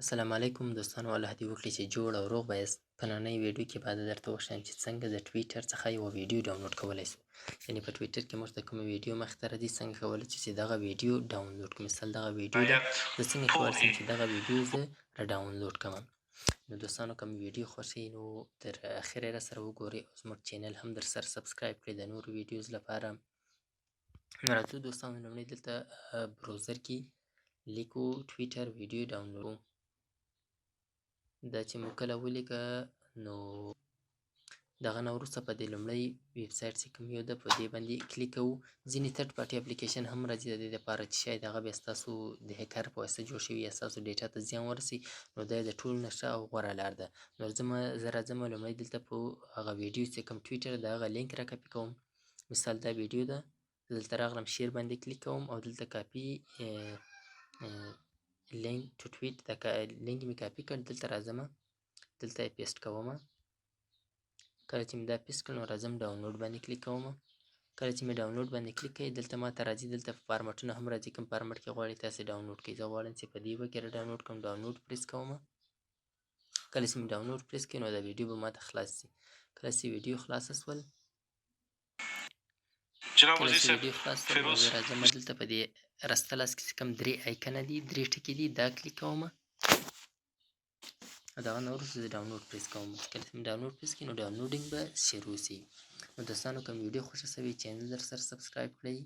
السلام علیکم دوستانو، الله دې وکړي چې جوړ او روغ به یاست. په نننۍ ویډیو کې به درته وښیم چې څنګه د ټویټر څخه یوه ویډیو ډاونلوډ کولی شو. یعنې په ټویټر کې موږ ته کومه ویډیو مخې ته راځي، څنګه کولی شو چې دغه ویډیو ډاونلوډ کړو. مثال دغه ویډیو ده، زه څنګه کولی شم چې دغه ویډیو زه را ډاونلوډ کړم. نو دوستانو کوم ویډیو خوښوي نو تر اخره راسره وګورئ او زموږ چینل هم در سره سبسکرایب کړئ د نورو ویډیوز لپاره. نو راځو دوستانو، لومړی دلته بروزر کې لیکو ټویټر ویډیو ډاونلوډ. دا چې مو کله ولیکه نو دغه نه وروسته په دې لومړی ویب سایټ چې کوم یو ده په دې باندې کلیک کوو. ځینې تھرډ پارټي اپلیکیشن هم راځي د دې دپاره چې شاید هغه بیا ستاسو د هیکر په واسطه جوړ شوي یا ستاسو ډیټا ته زیان ورسوي. نو دا د ټولو نه ښه او غوره لار ده. نو زه راځم لومړی دلته په هغه ویډیو چې کوم ټویټر د هغه لینک را کاپي کوم. مثال دا ویډیو ده، دلته راغلم شیر باندې کلیک کوم او دلته کاپي لینک ټو ټویټ دا لینک مې کاپي کړ. دلته راځم، دلته یې پیسټ کوم. کله چې مې دا پیسټ کړ نو راځم ډاونلوډ باندې کلیک کوم. کله چې مې ډاونلوډ باندې کلیک کړئ دلته ماته راځي، دلته فارمټونه هم راځي، کوم فارمټ کې غواړئ تاسې ډاونلوډ کړئ. زه غواړم چې په دې یوه کې ډاونلوډ کړم. ډاونلوډ پریس کوم. کله چې مې ډاونلوډ پریس کړئ نو دا ویډیو به ماته خلاص شي. کله چې ویډیو خلاصه شول، کله چې ویډیو خلاص شول نو زه راځم دلته په دې رسته لاس کې چې کوم درې آیکنه دي، درې ټکي دي، دا کلیک کوم. دغه نه وروسته زه ډاونلوډ پریس کوم. کله چې مې ډاونلوډ پریس کړي نو ډاونلوډینګ به شروع شي. نو دوستانو کوم ویډیو خوښه شوې چینل در سره سبسکرایب کړئ.